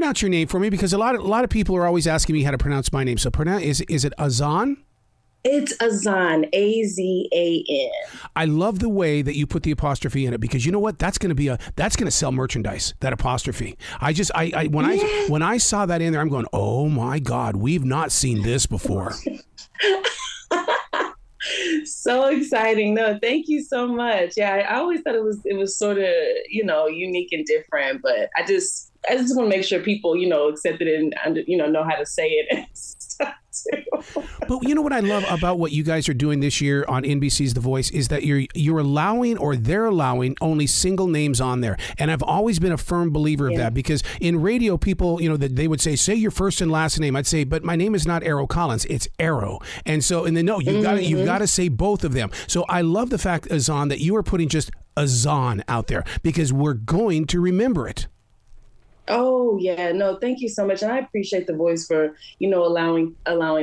pronounce your name for me? Because a lot of people are always asking me how to pronounce my name. So is it Az'an? It's Azan, Azan. I love the way that you put the apostrophe in it, because you know what? That's going to sell merchandise, that apostrophe. When I saw that in there, I'm going, oh my God, we've not seen this before. So exciting. No, thank you so much. Yeah, I always thought it was sort of, unique and different, but I just want to make sure people, accept it and, know how to say it and stuff too. But you know what I love about what you guys are doing this year on NBC's The Voice is that you're allowing, or they're allowing, only single names on there. And I've always been a firm believer of that, because in radio, people, that they would say your first and last name. I'd say, but my name is not Arrow Collins, it's Arrow. And then no, you've got to say both of them. So I love the fact, Azan, that you are putting just Azan out there, because we're going to remember it. Oh yeah, no, thank you so much. And I appreciate The Voice for, allowing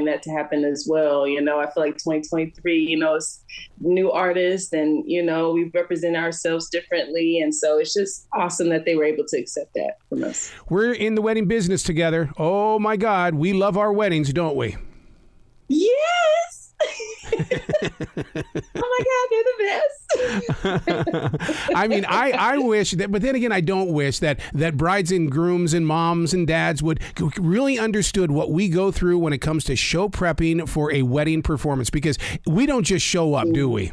that to happen as well. I feel like 2023, it's new artists, and, we represent ourselves differently. And so it's just awesome that they were able to accept that from us. We're in the wedding business together. Oh my God, we love our weddings, don't we? Yes. Oh my God, they're the best. I mean, I wish that, but then again, I don't wish that brides and grooms and moms and dads would really understood what we go through when it comes to show prepping for a wedding performance, because we don't just show up, do we?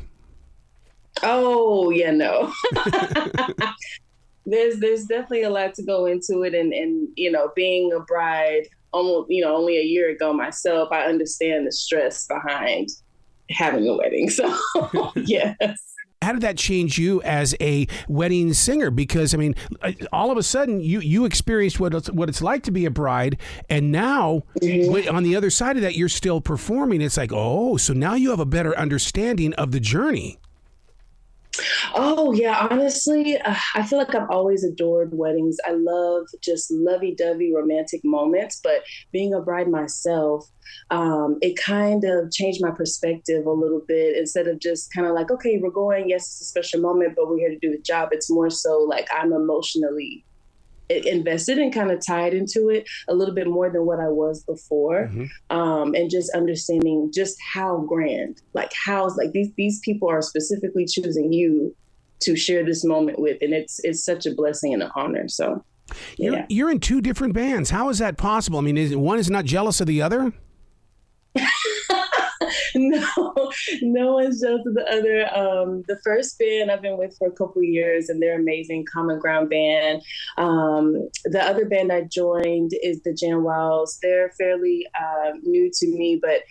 Oh yeah, no. There's definitely a lot to go into it, and being a bride almost, only a year ago myself, I understand the stress behind having a wedding. So, yes. How did that change you as a wedding singer? Because, I mean, all of a sudden you experienced what it's like to be a bride. And now on the other side of that, you're still performing. It's like, oh, so now you have a better understanding of the journey. Oh, yeah. Honestly, I feel like I've always adored weddings. I love just lovey-dovey romantic moments. But being a bride myself, it kind of changed my perspective a little bit. Instead of just kind of like, okay, we're going. Yes, it's a special moment, but we're here to do the job. It's more so like I'm emotionally invested and kind of tied into it a little bit more than what I was before. And just understanding just how grand, like these people are specifically choosing you to share this moment with. And it's such a blessing and an honor. So yeah. You're in two different bands. How is that possible? I mean, one is not jealous of the other? No one's jealous of the other. The first band I've been with for a couple of years, and they're amazing, Common Ground band. The other band I joined is the Jan Wiles. They're fairly new to me, but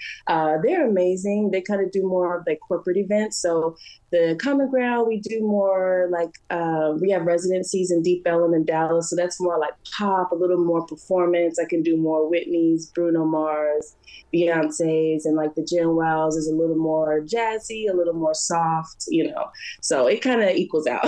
they're amazing. They kind of do more of like corporate events. So the Common Ground, we do more like, we have residencies in Deep Ellum and Dallas. So that's more like pop, a little more performance. I can do more Whitney's, Bruno Mars, Beyonce's, and like the Jen Wiles is a little more jazzy, a little more soft, so it kind of equals out.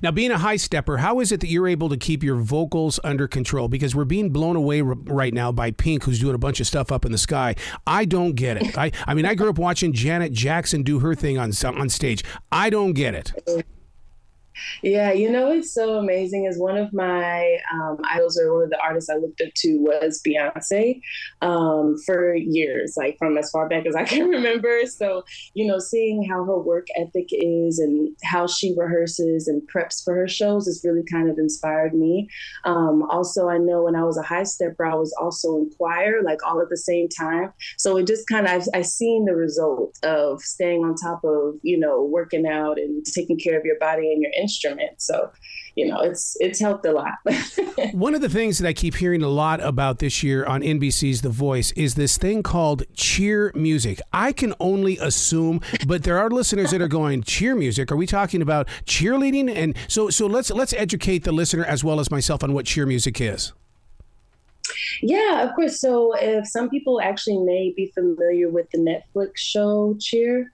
Now, being a high stepper, how is it that you're able to keep your vocals under control? Because we're being blown away right now by Pink, who's doing a bunch of stuff up in the sky. I don't get it. I mean, I grew up watching Janet Jackson do her thing on stage. I don't get it. Yeah, it's so amazing. As one of my idols, or one of the artists I looked up to, was Beyonce for years, like from as far back as I can remember. So, seeing how her work ethic is and how she rehearses and preps for her shows has really kind of inspired me. Also, I know when I was a high stepper, I was also in choir, like all at the same time. So it just kind of, I've seen the result of staying on top of, working out and taking care of your body and your instrument. So, it's helped a lot. One of the things that I keep hearing a lot about this year on NBC's The Voice is this thing called cheer music. I can only assume, but there are listeners that are going, cheer music? Are we talking about cheerleading? And so let's educate the listener as well as myself on what cheer music is. Yeah, of course. So if some people actually may be familiar with the Netflix show Cheer,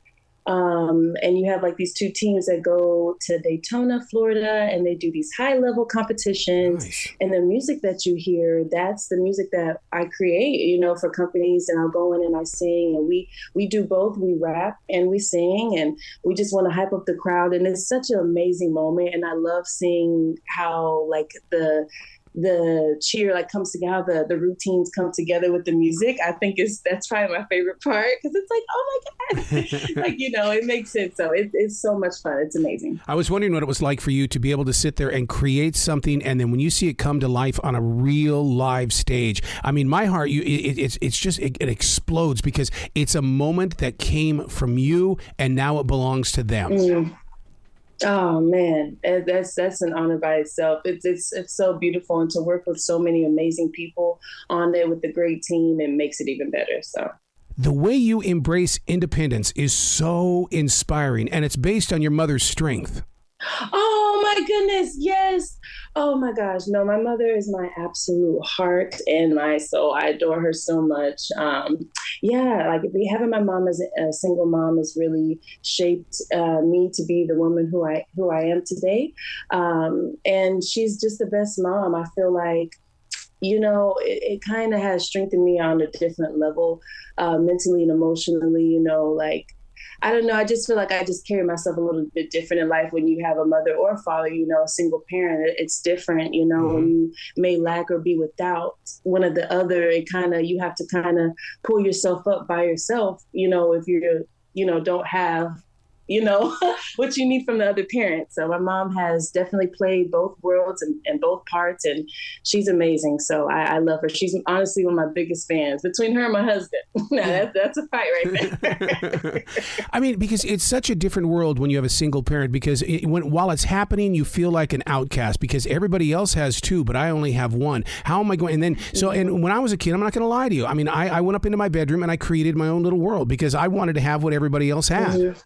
and you have like these two teams that go to Daytona, Florida, and they do these high level competitions. Nice. And the music that you hear, that's the music that I create, for companies. And I'll go in and I sing, and we do both. We rap and we sing, and we just want to hype up the crowd. And it's such an amazing moment. And I love seeing how like the the cheer like comes together, the routines come together with the music. I think that's probably my favorite part because it's like, oh my God, like, it makes it so it's so much fun. It's amazing. I was wondering what it was like for you to be able to sit there and create something, and then when you see it come to life on a real live stage, I mean, my heart, it explodes because it's a moment that came from you and now it belongs to them. Mm. Oh man, that's an honor by itself. It's so beautiful, and to work with so many amazing people on there with the great team, it makes it even better. So the way you embrace independence is so inspiring, and it's based on your mother's strength. Oh my goodness, yes. Oh my gosh, no, my mother is my absolute heart and my soul. I adore her so much. Like having my mom as a single mom has really shaped me to be the woman who I am today. And she's just the best mom. I feel like, it kind of has strengthened me on a different level, mentally and emotionally, I don't know. I just feel like I just carry myself a little bit different in life when you have a mother or a father, a single parent. It's different, Mm-hmm. when you may lack or be without one or the other. You have to kind of pull yourself up by yourself, if you don't have, what you need from the other parent. So my mom has definitely played both worlds and both parts, and she's amazing. So I love her. She's honestly one of my biggest fans between her and my husband. Now that's a fight right there. I mean, because it's such a different world when you have a single parent, because while it's happening, you feel like an outcast because everybody else has two, but I only have one. How am I going? And then, and when I was a kid, I'm not going to lie to you. I mean, I went up into my bedroom and I created my own little world because I wanted to have what everybody else had. Mm-hmm.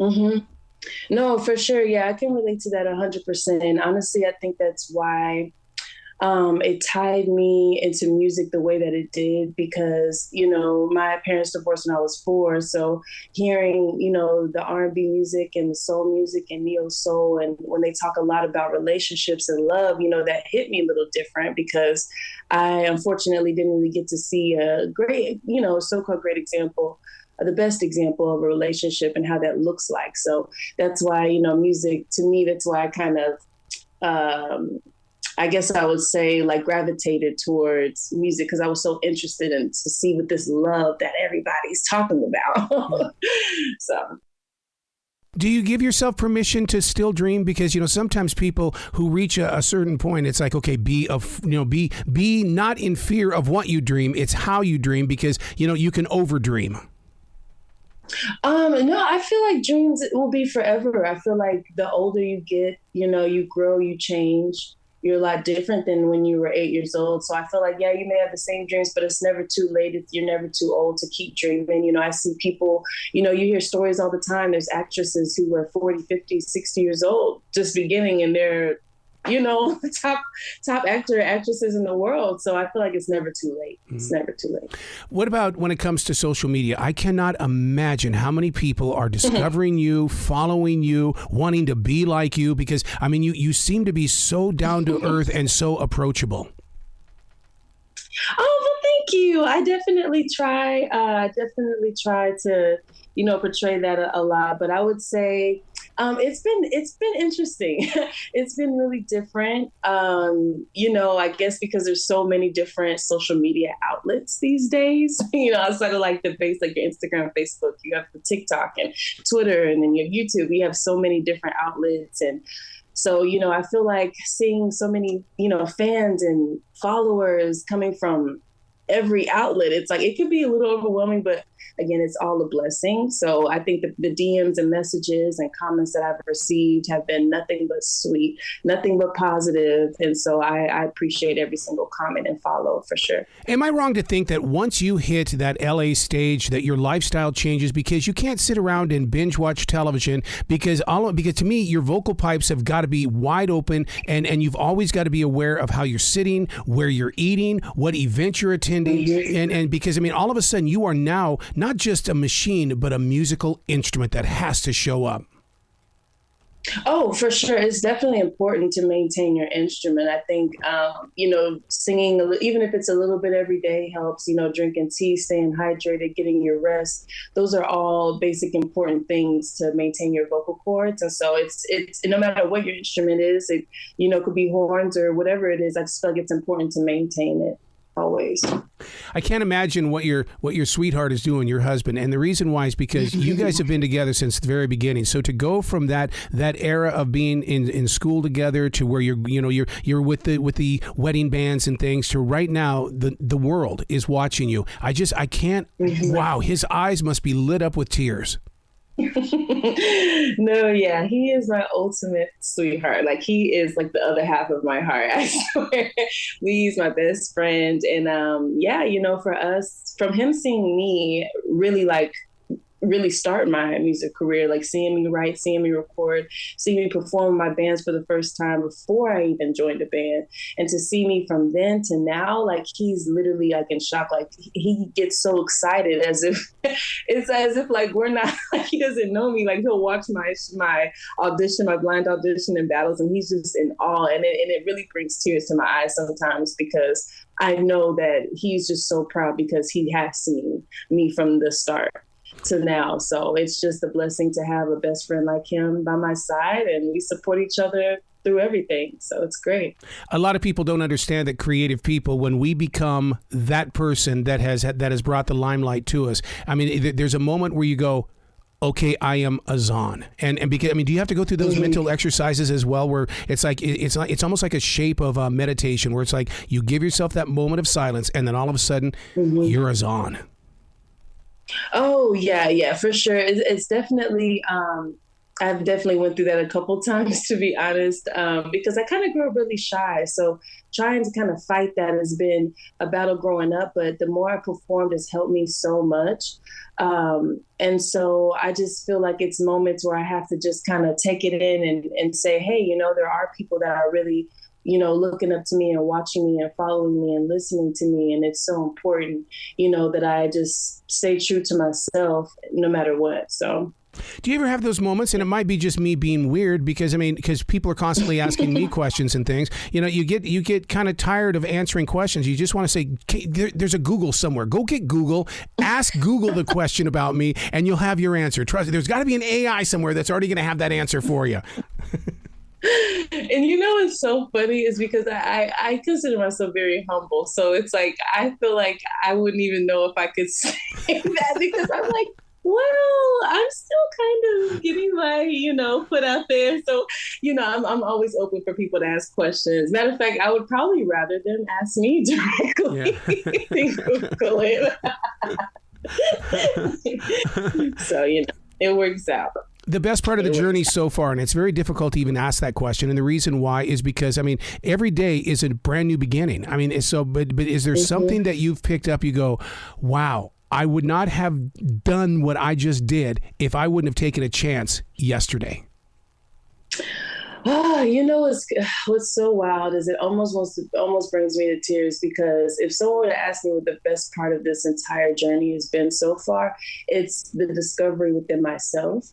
Mm-hmm. No, for sure. Yeah, I can relate to that 100%. And honestly, I think that's why it tied me into music the way that it did, because, my parents divorced when I was 4. So hearing, the R&B music and the soul music and neo soul, and when they talk a lot about relationships and love, that hit me a little different because I unfortunately didn't really get to see a great, so-called great example, the best example of a relationship and how that looks like. So that's why, music to me, that's why I kind of, I guess I would say like gravitated towards music because I was so interested in to see what this love that everybody's talking about. So. Do you give yourself permission to still dream? Because, sometimes people who reach a certain point, it's like, okay, be not in fear of what you dream. It's how you dream because, you can overdream. No, I feel like dreams will be forever. I feel like the older you get, you grow, you change. You're a lot different than when you were 8 years old. So I feel like, you may have the same dreams, but it's never too late. You're never too old to keep dreaming. I see people, you hear stories all the time. There's actresses who were 40, 50, 60 years old, just beginning, and they're, top actor actresses in the world. So I feel like it's never too late. It's never too late. What about when it comes to social media? I cannot imagine how many people are discovering you, following you, wanting to be like you, because I mean, you seem to be so down to earth and so approachable. Oh, well, thank you. I definitely try. To, portray that a lot. But I would say it's been interesting. It's been really different. I guess because there's so many different social media outlets these days. Outside of like your Instagram, Facebook, you have the TikTok and Twitter, and then you have YouTube. You have so many different outlets, and so, I feel like seeing so many, fans and followers coming from every outlet, it's like it could be a little overwhelming, but again, it's all a blessing. So I think the DMs and messages and comments that I've received have been nothing but sweet, nothing but positive. And so I appreciate every single comment and follow for sure. Am I wrong to think that once you hit that LA stage that your lifestyle changes because you can't sit around and binge watch television because to me, your vocal pipes have got to be wide open and you've always got to be aware of how you're sitting, where you're eating, what events you're attending. And because, I mean, all of a sudden you are now not just a machine, but a musical instrument that has to show up. Oh, for sure. It's definitely important to maintain your instrument. I think, singing, even if it's a little bit every day, helps, drinking tea, staying hydrated, getting your rest. Those are all basic important things to maintain your vocal cords. And so it's no matter what your instrument is, it, could be horns or whatever it is. I just feel like it's important to maintain it always. I can't imagine what your sweetheart is doing, your husband, and the reason why is because you guys have been together since the very beginning. So to go from that era of being in school together to where you're with the wedding bands and things to right now the world is watching you. I can't. Wow, his eyes must be lit up with tears. No, yeah, he is my ultimate sweetheart. Like he is like the other half of my heart. I swear. He's my best friend. And for us, from him seeing me really start my music career, like seeing me write, seeing me record, seeing me perform my bands for the first time before I even joined a band. And to see me from then to now, like he's literally like in shock. Like he gets so excited as if it's as if like we're not, like he doesn't know me. Like he'll watch my audition, my blind audition and battles, and he's just in awe. And it really brings tears to my eyes sometimes because I know that he's just so proud because he has seen me from the start to now. So it's just a blessing to have a best friend like him by my side, and we support each other through everything. So it's great. A lot of people don't understand that creative people, when we become that person that has brought the limelight to us, I mean, there's a moment where you go, okay, I am Azán. And because, I mean, do you have to go through those mental exercises as well, where it's like, it's almost like a shape of meditation, where it's like you give yourself that moment of silence and then all of a sudden you're Azán. Oh, yeah, for sure. It's definitely, I've definitely went through that a couple times, to be honest, because I kind of grew up really shy. So trying to kind of fight that has been a battle growing up. But the more I performed has helped me so much. And so I just feel like it's moments where I have to just kind of take it in and say, hey, there are people that are really looking up to me and watching me and following me and listening to me. And it's so important, that I just stay true to myself no matter what. So. Do you ever have those moments, and it might be just me being weird because people are constantly asking me questions and things, you get kind of tired of answering questions. You just want to say, there's a Google somewhere. Go get Google, ask Google the question about me, and you'll have your answer. Trust me, there's got to be an AI somewhere that's already going to have that answer for you. And what's so funny is because I consider myself very humble. So it's like, I feel like I wouldn't even know if I could say that because I'm like, well, I'm still kind of getting my, foot out there. So, I'm always open for people to ask questions. Matter of fact, I would probably rather them ask me directly than Google it. So, it works out. The best part of the journey so far, and it's very difficult to even ask that question, and the reason why is because, every day is a brand new beginning. But is there something that you've picked up, you go, wow, I would not have done what I just did if I wouldn't have taken a chance yesterday? What's so wild is it almost brings me to tears, because if someone were to ask me what the best part of this entire journey has been so far, it's the discovery within myself.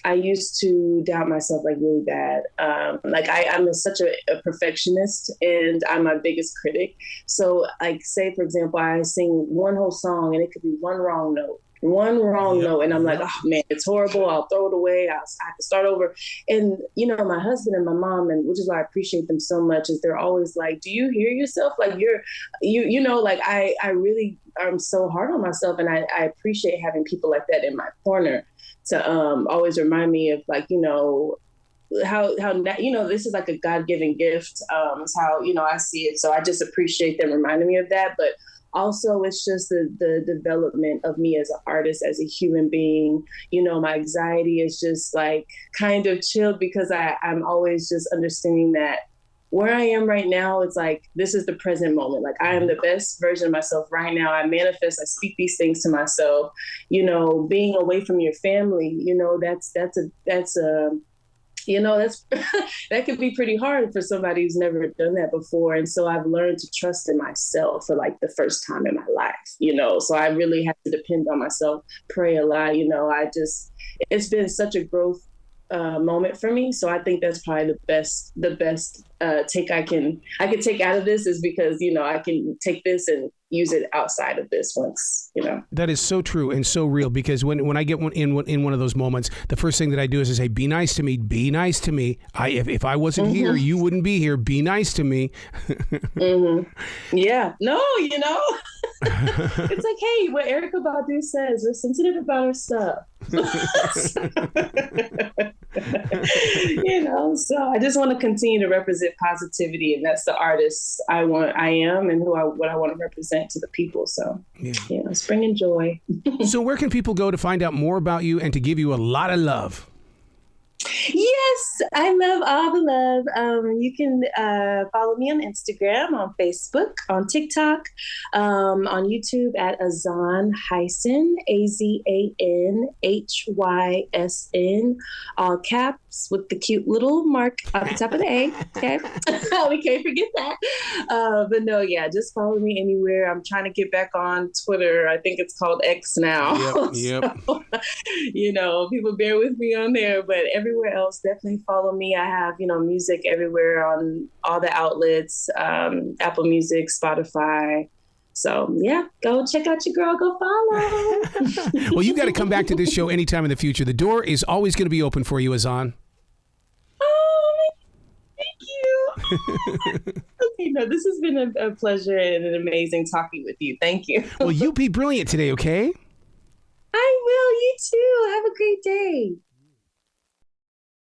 I used to doubt myself like really bad. I'm such a perfectionist, and I'm my biggest critic. So like, say for example, I sing one whole song and it could be one wrong note, and I'm like, oh man, it's horrible. I'll throw it away. I have to start over. And, my husband and my mom, and which is why I appreciate them so much, is they're always like, do you hear yourself? Like I really, I'm so hard on myself. And I appreciate having people like that in my corner to always remind me of how this is like a God-given gift. Is how, I see it. So I just appreciate them reminding me of that. But also, it's just the development of me as an artist, as a human being. My anxiety is just like kind of chilled because I'm always just understanding that where I am right now, it's like, this is the present moment. Like, I am the best version of myself right now. I manifest, I speak these things to myself. Being away from your family, that's that could be pretty hard for somebody who's never done that before. And so I've learned to trust in myself for like the first time in my life, so I really have to depend on myself, pray a lot. It's been such a growth moment for me. So I think that's probably the best take I can take out of this, is because, you know, I can take this and use it outside of this once, you know. That is so true and so real, because when I get in one of those moments, the first thing that I do is I say, be nice to me, be nice to me. If I wasn't here, you wouldn't be here. Be nice to me. Yeah. No, you know, it's like, hey, what Erykah Badu says, we're sensitive about our stuff. You know, so I just want to continue to represent positivity, and that's the artist I am, and what I want to represent to the people. So, you know, it's bringing joy. So where can people go to find out more about you and to give you a lot of love? Yes, I love all the love. You can follow me on Instagram, on Facebook, on TikTok, on YouTube at Azan AZANHYSN, all caps with the cute little mark at the top of the A. Okay, we can't forget that. But no, yeah, just follow me anywhere. I'm trying to get back on Twitter. I think it's called X now. Yep. So, you know, people bear with me on there, but everywhere else, definitely follow me. I have, you know, music everywhere on all the outlets, Apple Music, Spotify. So yeah, go check out your girl, go follow. Well, you got to come back to this show anytime in the future. The door is always going to be open for you, Azan. Oh, thank you. Okay, no, this has been a pleasure and an amazing talking with you. Thank you. Well, you be brilliant today, okay? I will. You too. Have a great day.